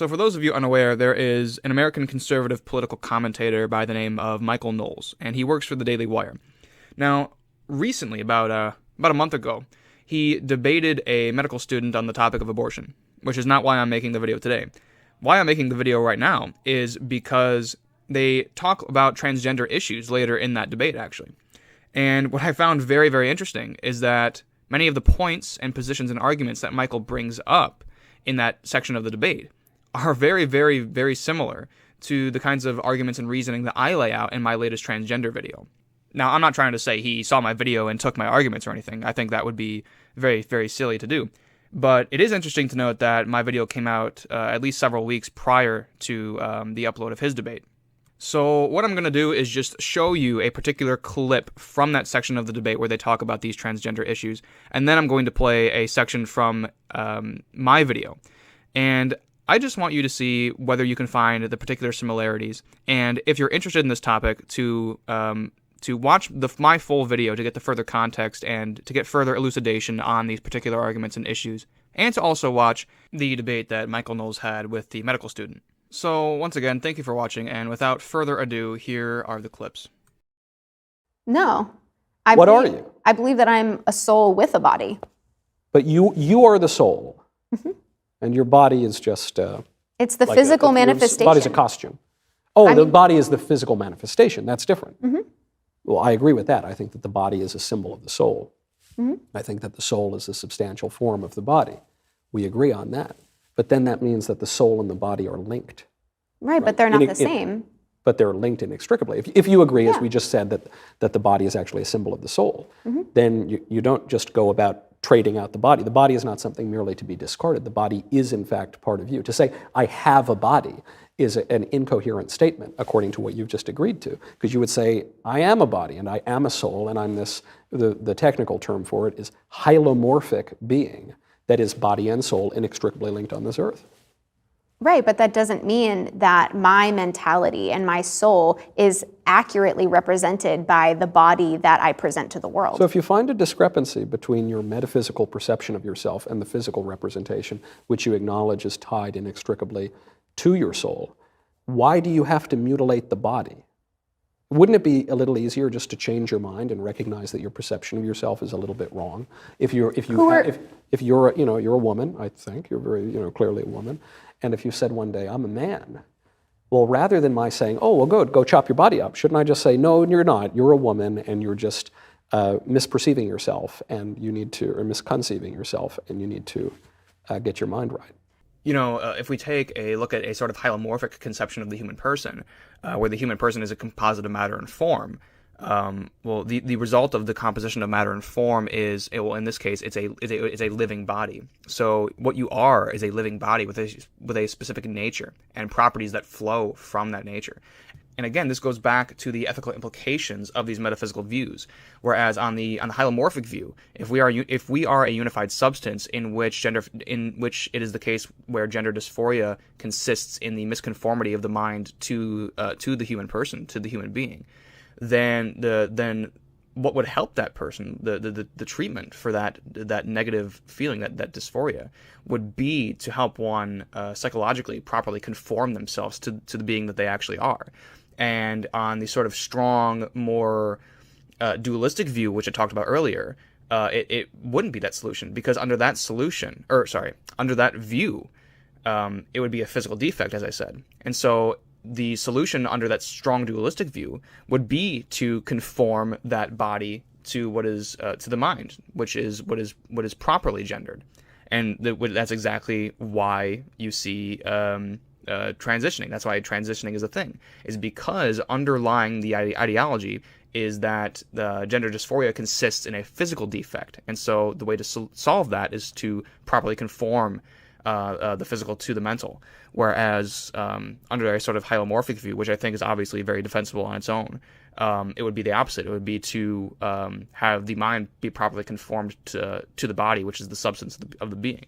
So for those of you unaware, there is an American conservative political commentator by the name of Michael Knowles, and he works for the Daily Wire. Now, recently, about a month ago, he debated a medical student on the topic of abortion, which is not why I'm making the video today. Why I'm making the video right now is because they talk about transgender issues later in that debate, actually. And what I found very, very interesting is that many of the points and positions and arguments that Michael brings up in that section of the debate are very, very, very similar to the kinds of arguments and reasoning that I lay out in my latest transgender video. Now, I'm not trying to say he saw my video and took my arguments or anything. I think that would be very, very silly to do. But it is interesting to note that my video came out at least several weeks prior to the upload of his debate. So what I'm going to do is just show you a particular clip from that section of the debate where they talk about these transgender issues, and then I'm going to play a section from my video. And I just want you to see whether you can find the particular similarities, and if you're interested in this topic, to watch my full video to get the further context and to get further elucidation on these particular arguments and issues, and to also watch the debate that Michael Knowles had with the medical student. So, once again, thank you for watching, and without further ado, here are the clips. No. What are you? I believe that I'm a soul with a body. But you are the soul, and your body is just... It's the like physical your manifestation. body's a costume. Oh, the body is the physical manifestation. That's different. Well, I agree with that. I think that the body is a symbol of the soul. I think that the soul is a substantial form of the body. We agree on that. But then that means that the soul and the body are linked. Right, but they're not the same. But they're linked inextricably. If you agree, as we just said, that the body is actually a symbol of the soul, then you don't just go about trading out the body. The body is not something merely to be discarded. The body is, in fact, part of you. To say, I have a body, is an incoherent statement, according to what you've just agreed to. Because you would say, I am a body, and I am a soul, and I'm this, the technical term for it is hylomorphic being, that is body and soul inextricably linked on this earth. Right, but that doesn't mean that my mentality and my soul is accurately represented by the body that I present to the world. So if you find a discrepancy between your metaphysical perception of yourself and the physical representation, which you acknowledge is tied inextricably to your soul, why do you have to mutilate the body? Wouldn't it be a little easier just to change your mind and recognize that your perception of yourself is a little bit wrong? If you're a woman, I think you're very clearly a woman, and if you said one day, I'm a man, well, rather than my saying, oh, well, good, go chop your body up, shouldn't I just say, no, you're not, you're a woman, and you're just misperceiving yourself, and you need to, or misconceiving yourself, and you need to get your mind right. If we take a look at a sort of hylomorphic conception of the human person, where the human person is a composite of matter and form, the result of the composition of matter and form is, in this case, it's a living body. So what you are is a living body with a specific nature and properties that flow from that nature. And again, this goes back to the ethical implications of these metaphysical views. Whereas on the hylomorphic view, if we are a unified substance in which it is the case where gender dysphoria consists in the misconformity of the mind to the human person, to the human being, then what would help that person, the treatment for that negative feeling, that dysphoria, would be to help one psychologically properly conform themselves to the being that they actually are. And on the sort of strong, more dualistic view, which I talked about earlier, it wouldn't be that solution, because under that view, it would be a physical defect, as I said. And so the solution under that strong dualistic view would be to conform that body to what is to the mind, which is what is properly gendered. And that's exactly why you see transitioning. That's why transitioning is a thing, is because underlying the ideology is that the gender dysphoria consists in a physical defect. And so the way to solve that is to properly conform the physical to the mental. Whereas under a sort of hylomorphic view, which I think is obviously very defensible on its own, it would be the opposite. It would be to have the mind be properly conformed to the body, which is the substance of the being.